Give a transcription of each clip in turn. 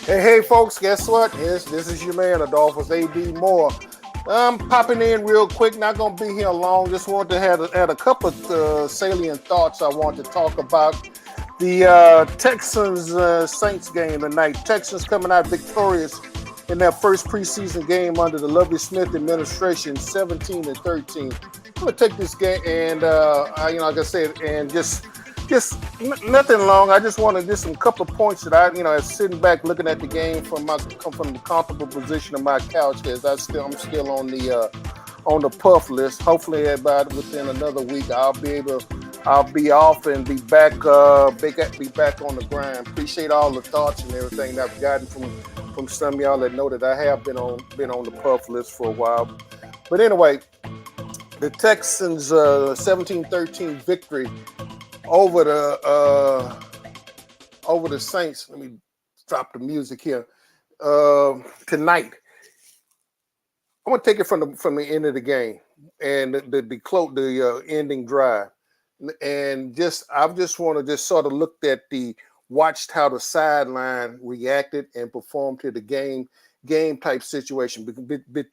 Hey, folks, guess what? Yes, this is your man, Adolphus A.D. Moore. I'm popping in real quick, not going to be here long. Just want to add a couple of salient thoughts I want to talk about. The Texans Saints game tonight. Texans coming out victorious in their first preseason game under the Lovie Smith administration, 17-13. I'm gonna take this game and like I said, and nothing long. I just want to just some couple of points that as sitting back looking at the game from the comfortable position of my couch, as I'm still on the puff list. Hopefully, about within another week, I'll be off and be back on the grind. Appreciate all the thoughts and everything that I've gotten from some of y'all that know that I have been on the puff list for a while. But anyway, the Texans 17-13 victory over the Saints. Let me drop the music here. Tonight, I'm gonna take it from the end of the game and the ending drive, and I just want to just sort of looked at watched how the sideline reacted and performed to the game type situation. But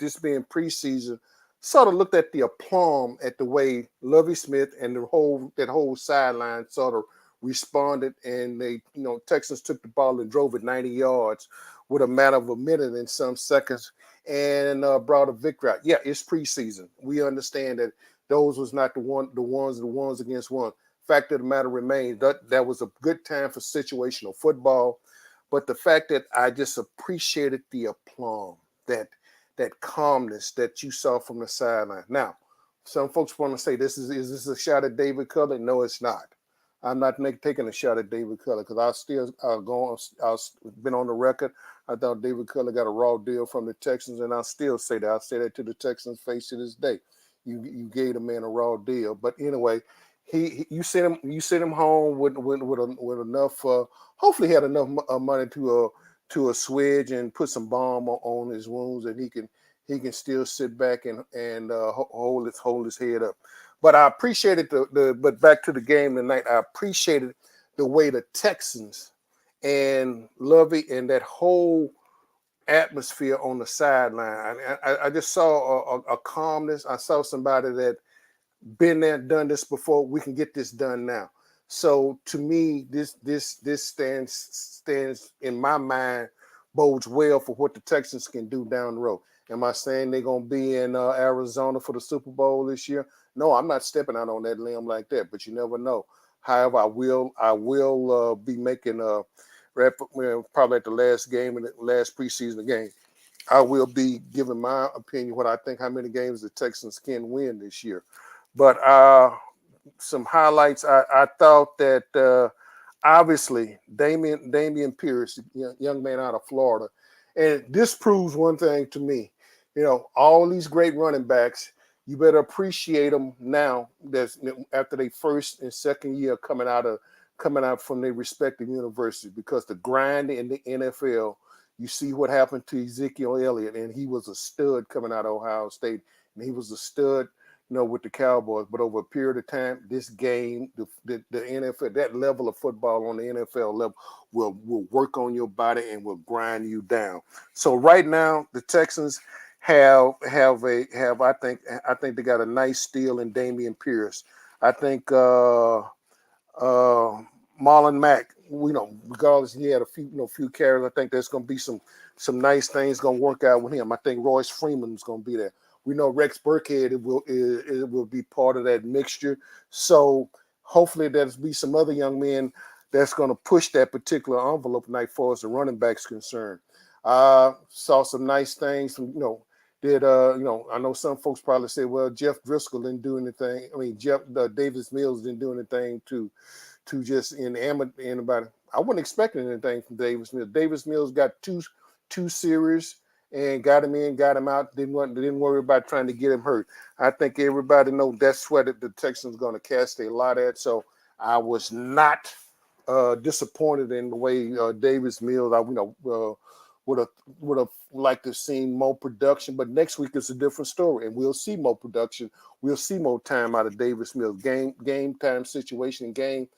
this being preseason, sort of looked at the aplomb at the way Lovie Smith and that whole sideline sort of responded, and Texans took the ball and drove it 90 yards with a matter of a minute and some seconds, and brought a victory out. Yeah, it's preseason. We understand that those was not the ones against one. Fact of the matter remains that was a good time for situational football, but the fact that I just appreciated the aplomb, that calmness that you saw from the sideline. Now, some folks want to say is this a shot at David Cutler? No, it's not. I'm not taking a shot at David Cutler because I've been on the record. I thought David Cutler got a raw deal from the Texans, and I still say that. I say that to the Texans' face to this day. You gave the man a raw deal, but anyway, you sent him home with enough. Hopefully, he had enough money to a swedge and put some balm on his wounds, and he can still sit back and hold his head up. But I appreciated but back to the game tonight. I appreciated the way the Texans and Lovey and that whole atmosphere on the sideline. I just saw a calmness. I saw somebody that been there, done this before. We can get this done now. So to me, this stands in my mind, bodes well for what the Texans can do down the road. Am I saying they're gonna be in Arizona for the Super Bowl this year? No, I'm not stepping out on that limb like that. But you never know. However, I will be making probably at the last game in the last preseason game. I will be giving my opinion what I think how many games the Texans can win this year. But some highlights. I thought that obviously Damian Pierce, young man out of Florida, and this proves one thing to me. All these great running backs, you better appreciate them now. That's after their first and second year coming out from their respective universities, because the grind in the NFL. You see what happened to Ezekiel Elliott, and he was a stud coming out of Ohio State, and he was a stud with the Cowboys. But over a period of time, this game, the NFL, that level of football on the NFL level will work on your body and will grind you down. So right now, the Texans I think they got a nice steal in Damian Pierce. I think Marlon Mack, regardless he had a few carries, I think there's going to be some nice things going to work out with him. I think Royce Freeman's going to be there. We know Rex Burkhead it will be part of that mixture. So hopefully there'll be some other young men that's going to push that particular envelope tonight for us, the running backs concerned. Saw some nice things from, I know some folks probably say, well, Jeff Driscoll didn't do anything. I mean, Davis Mills didn't do anything to just anybody. I wasn't expecting anything from Davis Mills. Davis Mills got two series and got him in, got him out. Didn't worry about trying to get him hurt. I think everybody knows that's what the Texans going to cast a lot at. So I was not disappointed in the way Davis Mills. Would have liked to have seen more production, but next week is a different story, and we'll see more production. We'll see more time out of Davis Mills. Game time situation, game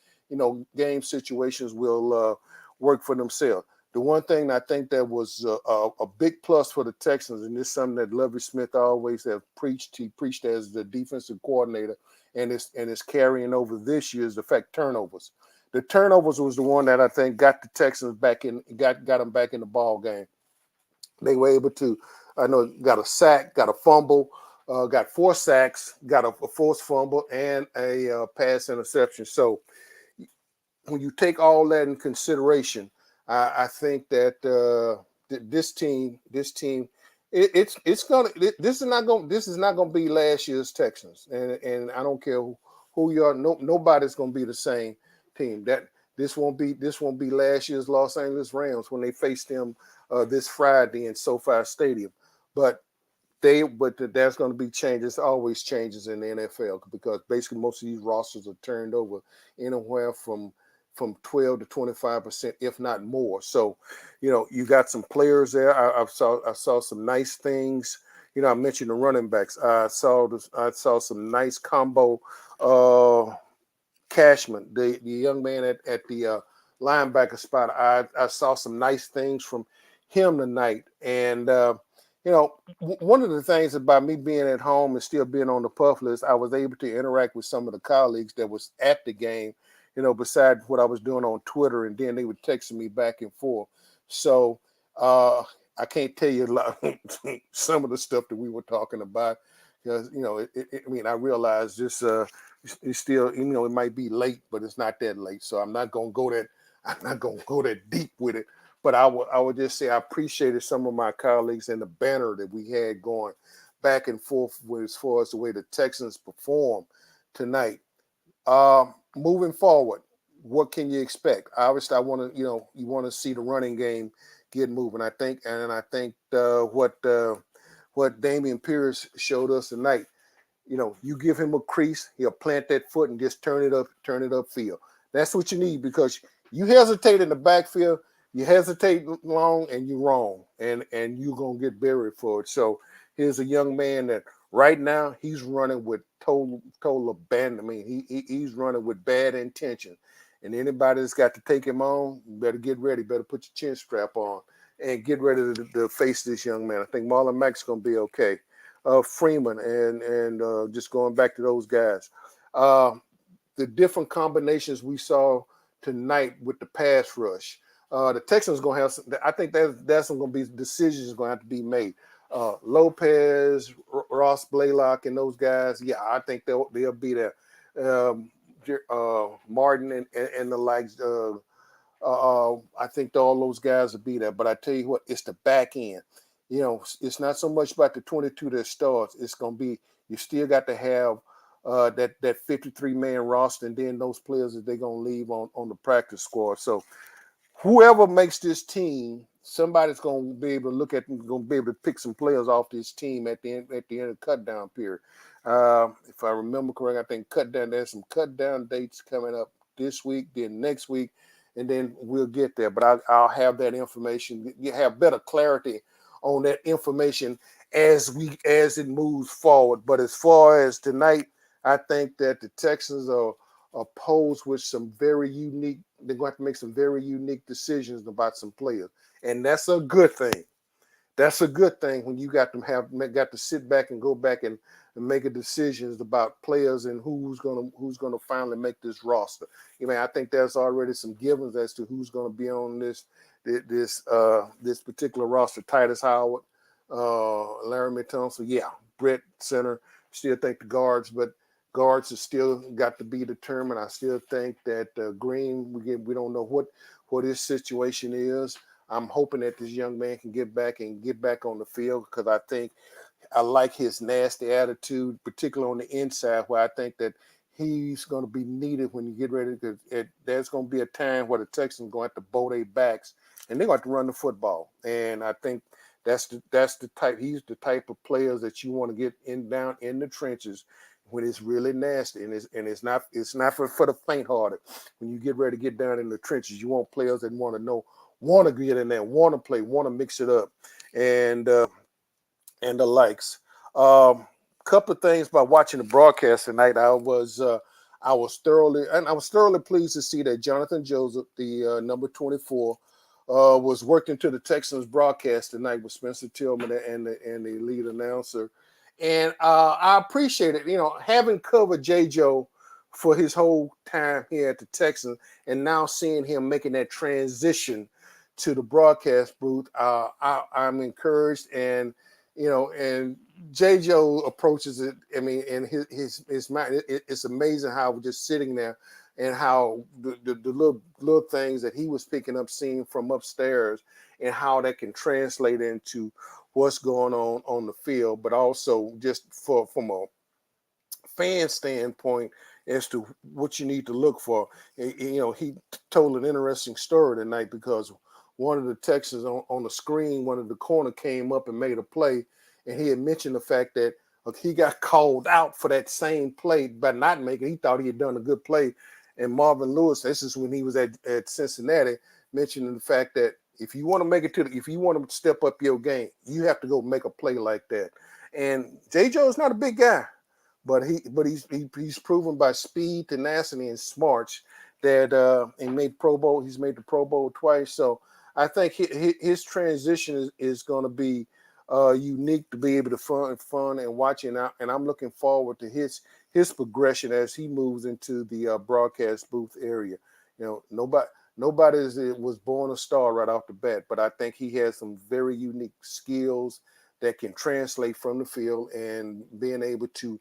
situations will work for themselves. the one thing I think that was a big plus for the Texans, and this is something that Lovie Smith always have preached. He preached as the defensive coordinator, and it's carrying over this year is the fact turnovers. The turnovers was the one that I think got the Texans back in, got them back in the ball game. They were able to, I know, got a sack, got a fumble, got 4 sacks, got a forced fumble, and a pass interception. So when you take all that in consideration, I think that this team, it's gonna. This is not gonna be last year's Texans, and I don't care who you are. Nobody's gonna be the same team. This won't be last year's Los Angeles Rams when they face them this Friday in SoFi Stadium, but there's going to be changes. Always changes in the NFL because basically most of these rosters are turned over anywhere from 12 to 25%, if not more. So, you got some players there. I saw some nice things. I mentioned the running backs. I saw some nice combo. Cashman, the young man at the linebacker spot. I saw some nice things from him tonight, and one of the things about me being at home and still being on the puff list, I was able to interact with some of the colleagues that was at the game, besides what I was doing on Twitter, and then they were texting me back and forth. So I can't tell you a lot, some of the stuff that we were talking about because, I realized this it's still, it might be late, but it's not that late. So I'm not going to go that deep with it. But I would just say I appreciated some of my colleagues and the banner that we had going back and forth with as far as the way the Texans performed tonight. Moving forward, what can you expect? Obviously, I want to, you want to see the running game get moving. I think what Damian Pierce showed us tonight. You give him a crease, he'll plant that foot and just turn it upfield. That's what you need because you hesitate in the backfield, you hesitate long, and you're wrong, and you're gonna get buried for it. So here's a young man that right now he's running with total abandon. I mean, he's running with bad intention, and anybody that's got to take him on, better get ready, better put your chin strap on, and get ready to face this young man. I think Marlon Mack's gonna be okay. Freeman and just going back to those guys. The different combinations we saw tonight with the pass rush. The Texans going to have some, I think that's going to be decisions going to have to be made. Lopez, Ross Blaylock, and those guys, yeah, I think they'll be there. Martin and the likes. I think all those guys will be there. But I tell you what, it's the back end. It's not so much about the 22 that starts. It's going to be, you still got to have that 53-man roster and then those players that they're going to leave on the practice squad. So whoever makes this team, somebody's going to be able to look at them, going to be able to pick some players off this team at the end of the cut down period. If I remember correctly, I think there's some cut down dates coming up this week, then next week, and then we'll get there. But I'll have that information. You have better clarity on that information as it moves forward. But as far as tonight, I think that the Texans are posed with some very unique. They're going to have to make some very unique decisions about some players, and that's a good thing. That's a good thing when you got to sit back and go back and make a decisions about players and who's gonna finally make this roster. I think there's already some givens as to who's gonna be on this particular roster. Titus Howard, Laramie Thompson, yeah, Brett center. Still think the guards, but guards have still got to be determined. I still think that Green, we don't know what his situation is. I'm hoping that this young man can get back on the field because I think I like his nasty attitude, particularly on the inside, where I think that he's going to be needed when you get ready. Because there's going to be a time where the Texans are going to have to bow their backs and they're going to have to run the football. And I think that's the type. He's the type of players that you want to get down in the trenches when it's really nasty, and it's not for the faint-hearted. When you get ready to get down in the trenches, you want players that want to get in there, want to play, want to mix it up, and the likes. Couple of things about watching the broadcast tonight. I was thoroughly pleased to see that Jonathan Joseph, the number 24, was worked into the Texans broadcast tonight with Spencer Tillman and the lead announcer. And I appreciate it, having covered J. Joe for his whole time here at the Texans, and now seeing him making that transition to the broadcast booth. I'm encouraged, and and J. Joe approaches it. I mean, and his mind. It's amazing how we're just sitting there, and how the little things that he was picking up, seeing from upstairs, and how that can translate into what's going on the field, but also just from a fan standpoint as to what you need to look for. He told an interesting story tonight, because one of the Texans on the screen, one of the corner came up and made a play, and he had mentioned the fact that he got called out for that same play by not making. He thought he had done a good play, and Marvin Lewis, this is when he was at Cincinnati, mentioning the fact that if you want to make it if you want to step up your game, you have to go make a play like that. And J. Joe is not a big guy, but he's proven by speed, tenacity, and smarts that he made Pro Bowl. He's made the Pro Bowl twice. So I think his transition is going to be unique, to be able to fun and watching out. And I'm looking forward to his progression as he moves into the broadcast booth area. Nobody was born a star right off the bat, but I think he has some very unique skills that can translate from the field, and being able to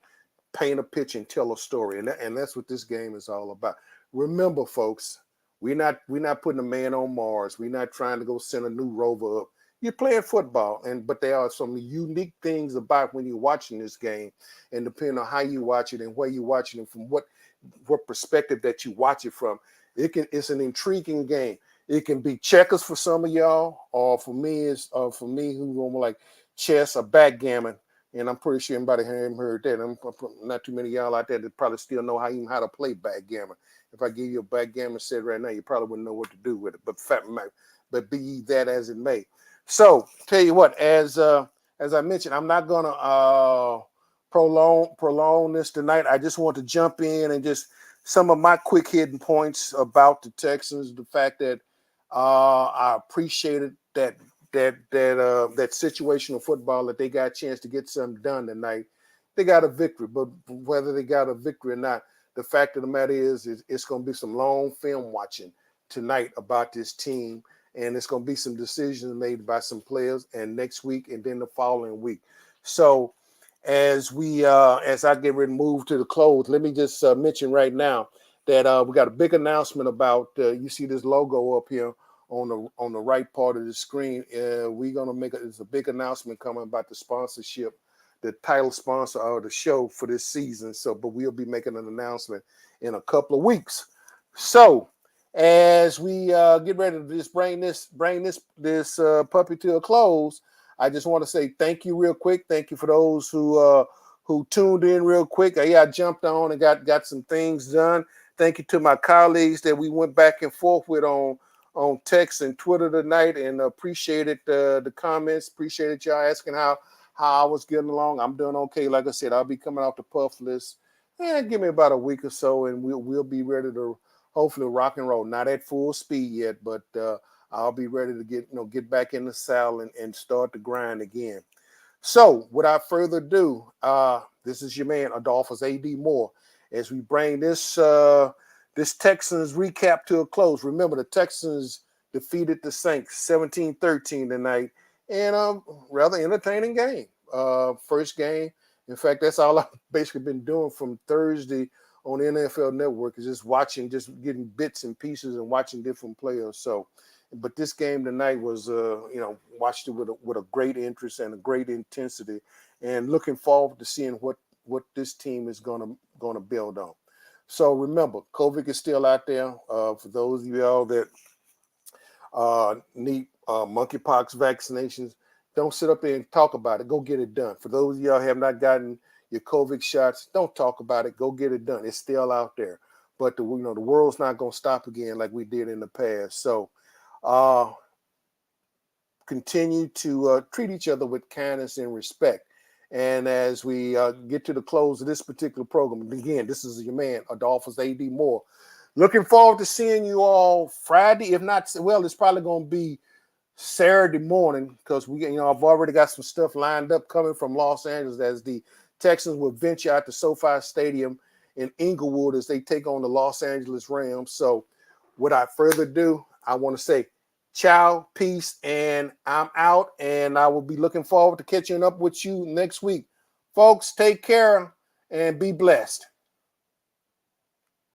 paint a pitch and tell a story. And that's what this game is all about. Remember, folks, we're not putting a man on Mars. We're not trying to go send a new rover up. You're playing football, but there are some unique things about when you're watching this game, and depending on how you watch it and where you're watching it from, what perspective that you watch it from, it's an intriguing game. It can be checkers for some of y'all, or for me who's more like chess or backgammon. And I'm pretty sure everybody haven't heard that. I'm not too many of y'all out there that probably still know how to play backgammon. If I give you a backgammon set right now, you probably wouldn't know what to do with it. But be that as it may. So tell you what, as I mentioned, I'm not gonna prolong this tonight. I just want to jump in and just some of my quick hidden points about the Texans. The fact that I appreciated that situational football, that they got a chance to get something done tonight. They got a victory, but whether they got a victory or not, the fact of the matter is it's going to be some long film watching tonight about this team, and it's going to be some decisions made by some players, and next week and then the following week. So as I get ready to move to the close, let me just mention right now that we got a big announcement about you see this logo up here on the right part of the screen. We're gonna make it's a big announcement coming about the sponsorship, the title sponsor of the show for this season. So, but we'll be making an announcement in a couple of weeks. So, as we get ready to just bring this puppy to a close, I just want to say thank you real quick. Thank you for those who tuned in real quick. I jumped on and got some things done. Thank you to my colleagues that we went back and forth with on text and Twitter tonight, and appreciated the comments. Appreciated y'all asking how I was getting along. I'm doing okay. Like I said, I'll be coming off the puff list. Give me about a week or so, and we'll be ready to hopefully rock and roll. Not at full speed yet, but I'll be ready to get back in the saddle and start the grind again. So without further ado, this is your man Adolphus A.D. Moore as we bring this Texans recap to a close. Remember, the Texans defeated the Saints 17-13 tonight, and rather entertaining game. First game. In fact, that's all I've basically been doing from Thursday on the NFL Network, is just watching, just getting bits and pieces and watching different players. So, but this game tonight was, watched it with a great interest and a great intensity, and looking forward to seeing what this team is gonna build on. So remember, COVID is still out there. For those of y'all that need monkeypox vaccinations, don't sit up there and talk about it. Go get it done. For those of y'all who have not gotten your COVID shots, don't talk about it. Go get it done. It's still out there. But the world's not going to stop again like we did in the past. So continue to treat each other with kindness and respect. And as we get to the close of this particular program, again, this is your man, Adolphus A.D. Moore, Looking forward to seeing you all Friday. If not, well, it's probably going to be Saturday morning because I've already got some stuff lined up coming from Los Angeles as the Texans will venture out to SoFi Stadium in Inglewood as they take on the Los Angeles Rams. So, without further ado, I want to say ciao, peace, and I'm out. And I will be looking forward to catching up with you next week. Folks, take care and be blessed.